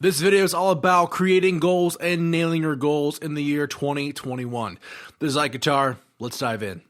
This video is all about creating goals and nailing your goals in the year 2021. This is IkeGuitar. Let's dive in.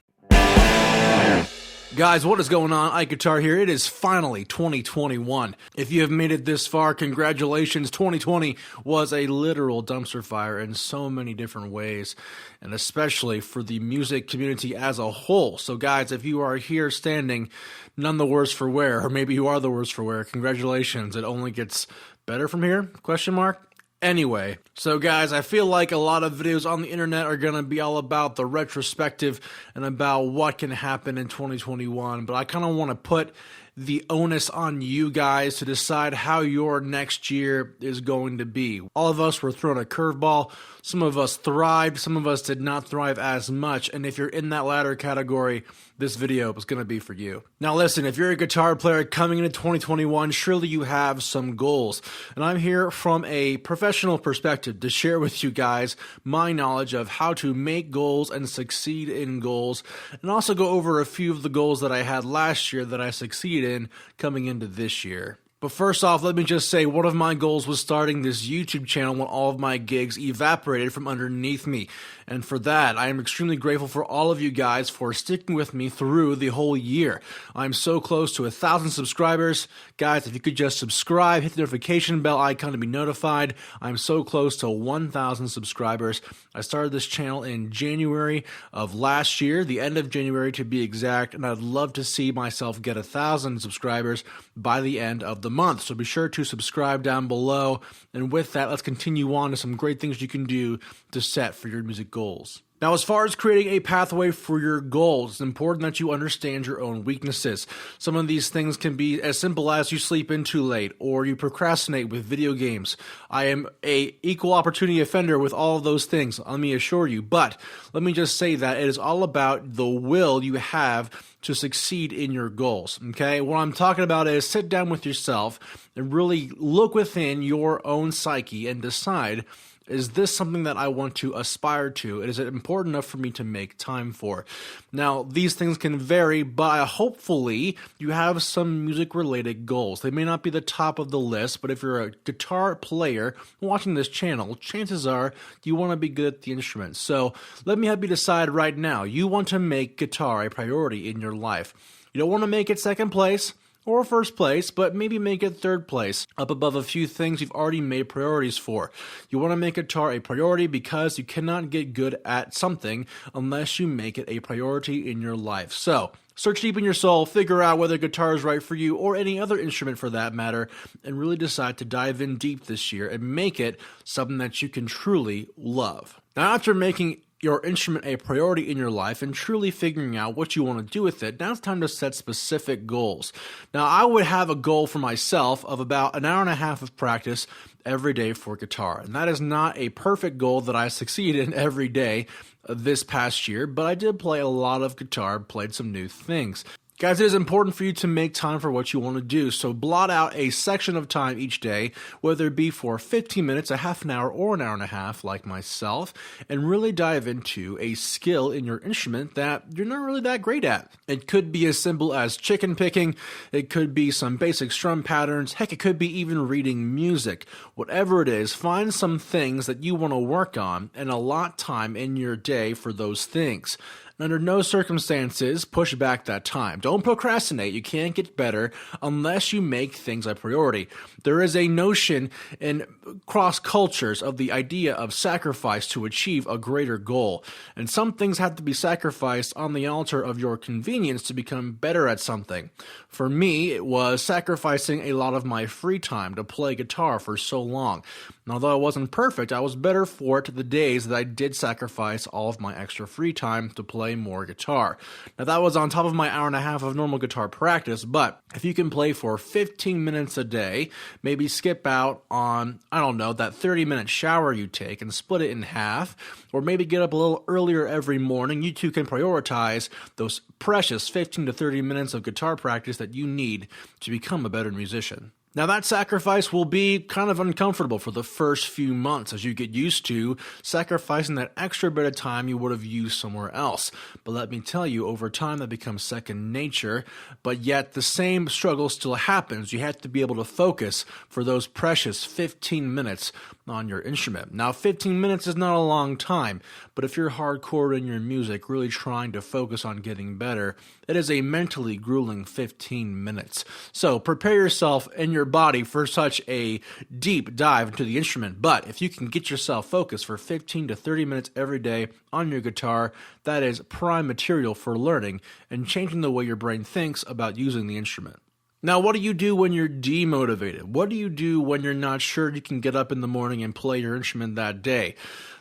Guys, what is going on? IkeGuitar here. It is finally 2021. If you have made it this far, congratulations. 2020 was a literal dumpster fire in so many different ways, and especially for the music community as a whole. So guys, if you are here standing, none the worse for wear, or maybe you are the worse for wear, congratulations. It only gets better from here? Question mark. Anyway, so guys, I feel like a lot of videos on the internet are going to be all about the retrospective and about what can happen in 2021, but I kind of want to put the onus on you guys to decide how your next year is going to be. All of us were thrown a curveball. Some of us thrived, some of us did not thrive as much, and if you're in that latter category, this video is going to be for you. Now listen, if you're a guitar player coming into 2021, surely you have some goals, and I'm here from a professional perspective to share with you guys my knowledge of how to make goals and succeed in goals, and also go over a few of the goals that I had last year that I succeeded in coming into this year. But first off, let me just say one of my goals was starting this YouTube channel when all of my gigs evaporated from underneath me. And for that, I am extremely grateful for all of you guys for sticking with me through the whole year. I'm so close to 1,000 subscribers. Guys, if you could just subscribe, hit the notification bell icon to be notified. I'm so close to 1,000 subscribers. I started this channel in January of last year, the end of January to be exact, and I'd love to see myself get 1,000 subscribers by the end of the month. So be sure to subscribe down below. And with that, let's continue on to some great things you can do to set for your music goals. Now, as far as creating a pathway for your goals, it's important that you understand your own weaknesses. Some of these things can be as simple as you sleep in too late or you procrastinate with video games. I am an equal opportunity offender with all of those things, let me assure you. But let me just say that it is all about the will you have to succeed in your goals, okay? What I'm talking about is sit down with yourself and really look within your own psyche and decide, is this something that I want to aspire to? Is it important enough for me to make time for? Now, these things can vary, but hopefully you have some music-related goals. They may not be the top of the list, but if you're a guitar player watching this channel, chances are you want to be good at the instrument. So let me help you decide right now. You want to make guitar a priority in your life. You don't want to make it second place or first place, but maybe make it third place, up above a few things you've already made priorities for. You want to make guitar a priority because you cannot get good at something unless you make it a priority in your life. So, search deep in your soul, figure out whether guitar is right for you or any other instrument for that matter, and really decide to dive in deep this year and make it something that you can truly love. Now, after making your instrument a priority in your life and truly figuring out what you want to do with it, now it's time to set specific goals. Now, I would have a goal for myself of about an hour and a half of practice every day for guitar. And that is not a perfect goal that I succeed in every day this past year, but I did play a lot of guitar, played some new things. Guys, it is important for you to make time for what you want to do, so blot out a section of time each day, whether it be for 15 minutes, a half an hour, or an hour and a half, like myself, and really dive into a skill in your instrument that you're not really that great at. It could be as simple as chicken picking, it could be some basic strum patterns, heck, it could be even reading music. Whatever it is, find some things that you want to work on and allot time in your day for those things. Under no circumstances, push back that time. Don't procrastinate. You can't get better unless you make things a priority. There is a notion in cross cultures of the idea of sacrifice to achieve a greater goal. And some things have to be sacrificed on the altar of your convenience to become better at something. For me, it was sacrificing a lot of my free time to play guitar for so long. And although I wasn't perfect, I was better for it the days that I did sacrifice all of my extra free time to play more guitar. Now that was on top of my hour and a half of normal guitar practice, but if you can play for 15 minutes a day, maybe skip out on, I don't know, that 30-minute shower you take and split it in half, or maybe get up a little earlier every morning, you too can prioritize those precious 15 to 30 minutes of guitar practice that you need to become a better musician. Now that sacrifice will be kind of uncomfortable for the first few months as you get used to sacrificing that extra bit of time you would have used somewhere else. But let me tell you, over time that becomes second nature, but yet the same struggle still happens. You have to be able to focus for those precious 15 minutes on your instrument. Now 15 minutes is not a long time, but if you're hardcore in your music, really trying to focus on getting better, it is a mentally grueling 15 minutes. So prepare yourself and your body for such a deep dive into the instrument. But if you can get yourself focused for 15 to 30 minutes every day on your guitar, that is prime material for learning and changing the way your brain thinks about using the instrument. Now, what do you do when you're demotivated? What do you do when you're not sure you can get up in the morning and play your instrument that day?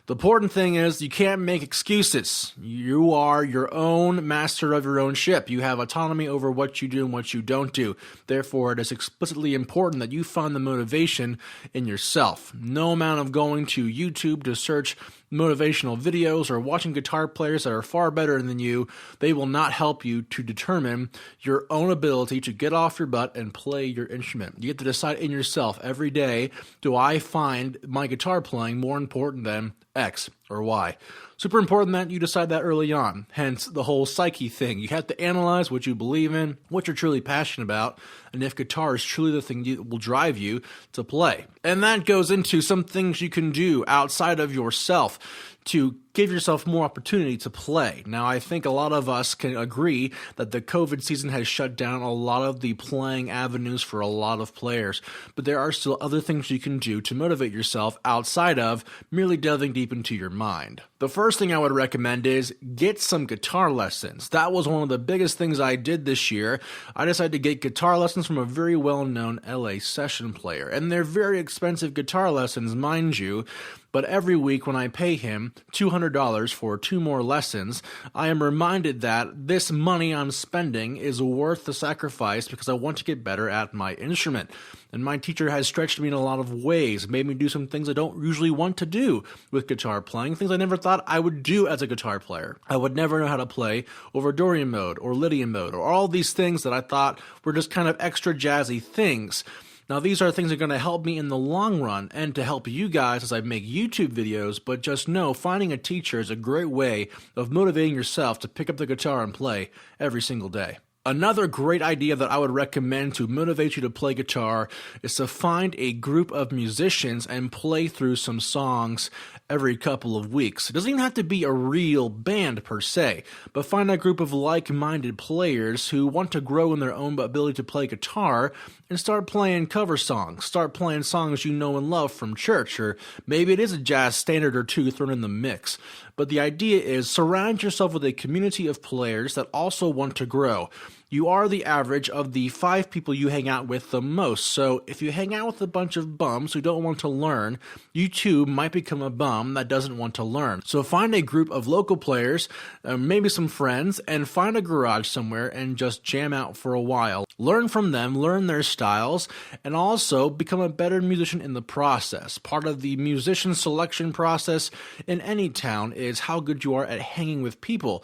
The important thing is you can't make excuses. You are your own master of your own ship. You have autonomy over what you do and what you don't do. Therefore, it is explicitly important that you find the motivation in yourself. No amount of going to YouTube to search motivational videos or watching guitar players that are far better than you, they will not help you to determine your own ability to get off your butt and play your instrument. You have to decide in yourself every day, do I find my guitar playing more important than X or Y? Super important that you decide that early on, hence the whole psyche thing. You have to analyze what you believe in, what you're truly passionate about, and if guitar is truly the thing that will drive you to play. And that goes into some things you can do outside of yourself to give yourself more opportunity to play. Now, I think a lot of us can agree that the COVID season has shut down a lot of the playing avenues for a lot of players, but there are still other things you can do to motivate yourself outside of merely delving deep into your mind. The first thing I would recommend is get some guitar lessons. That was one of the biggest things I did this year. I decided to get guitar lessons from a very well-known LA session player, and they're very expensive guitar lessons, mind you. But every week when I pay him $200 for 2 more lessons, I am reminded that this money I'm spending is worth the sacrifice because I want to get better at my instrument. And my teacher has stretched me in a lot of ways, made me do some things I don't usually want to do with guitar playing, things I never thought I would do as a guitar player. I would never know how to play over Dorian mode or Lydian mode or all these things that I thought were just kind of extra jazzy things. Now, these are things that are going to help me in the long run and to help you guys as I make YouTube videos, but just know finding a teacher is a great way of motivating yourself to pick up the guitar and play every single day. Another great idea that I would recommend to motivate you to play guitar is to find a group of musicians and play through some songs every couple of weeks. It doesn't even have to be a real band per se, but find a group of like-minded players who want to grow in their own ability to play guitar and start playing cover songs. Start playing songs you know and love from church, or maybe it is a jazz standard or two thrown in the mix. But the idea is surround yourself with a community of players that also want to grow. You are the average of the 5 people you hang out with the most. So if you hang out with a bunch of bums who don't want to learn, you too might become a bum that doesn't want to learn. So find a group of local players, maybe some friends, and find a garage somewhere and just jam out for a while. Learn from them, learn their styles, and also become a better musician in the process. Part of the musician selection process in any town is how good you are at hanging with people.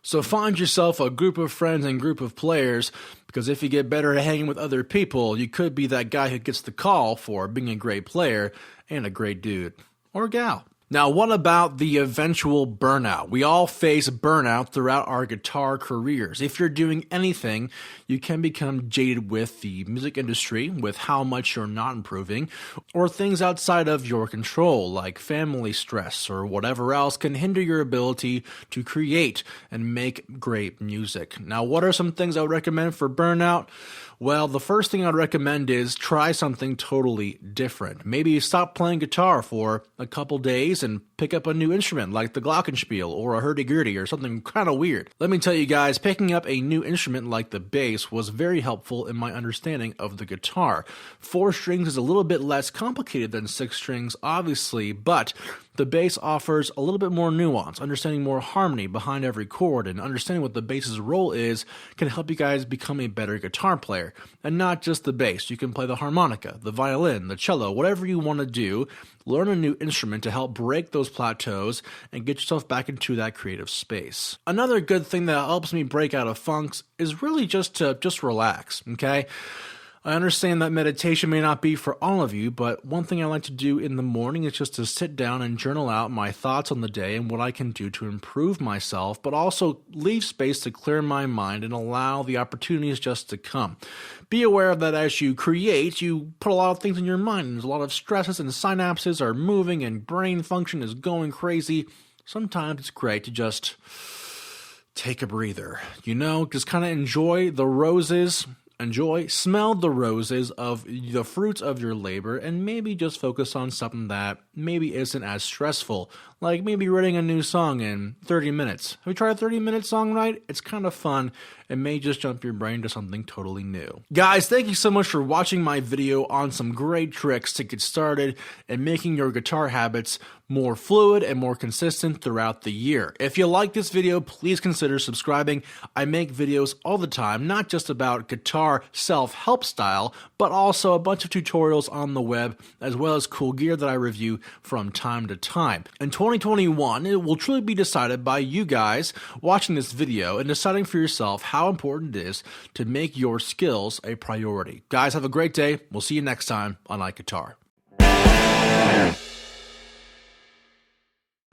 So find yourself a group of friends and group of players, because if you get better at hanging with other people, you could be that guy who gets the call for being a great player and a great dude or gal. Now, what about the eventual burnout? We all face burnout throughout our guitar careers. If you're doing anything, you can become jaded with the music industry, with how much you're not improving, or things outside of your control, like family stress or whatever else can hinder your ability to create and make great music. Now, what are some things I would recommend for burnout? Well, the first thing I'd recommend is try something totally different. Maybe stop playing guitar for a couple days and pick up a new instrument like the glockenspiel or a hurdy-gurdy or something kind of weird. Let me tell you guys, picking up a new instrument like the bass was very helpful in my understanding of the guitar. 4 strings is a little bit less complicated than 6 strings, obviously, but the bass offers a little bit more nuance. Understanding more harmony behind every chord and understanding what the bass's role is can help you guys become a better guitar player. And not just the bass. You can play the harmonica, the violin, the cello, whatever you want to do. Learn a new instrument to help break those plateaus and get yourself back into that creative space. Another good thing that helps me break out of funks is really just to relax, okay? I understand that meditation may not be for all of you, but one thing I like to do in the morning is just to sit down and journal out my thoughts on the day and what I can do to improve myself, but also leave space to clear my mind and allow the opportunities just to come. Be aware that as you create, you put a lot of things in your mind. There's a lot of stresses and synapses are moving and brain function is going crazy. Sometimes it's great to just take a breather, just kind of enjoy the roses. Smell the roses of the fruits of your labor, and maybe just focus on something that maybe isn't as stressful, like maybe writing a new song in 30 minutes. Have you tried a 30-minute song write? It's kind of fun. It may just jump your brain to something totally new. Guys, thank you so much for watching my video on some great tricks to get started and making your guitar habits more fluid and more consistent throughout the year. If you like this video, please consider subscribing. I make videos all the time, not just about guitar self-help style, but also a bunch of tutorials on the web, as well as cool gear that I review from time to time. In 2021, it will truly be decided by you guys watching this video and deciding for yourself how important it is to make your skills a priority. Guys, have a great day. We'll see you next time on IkeGuitar.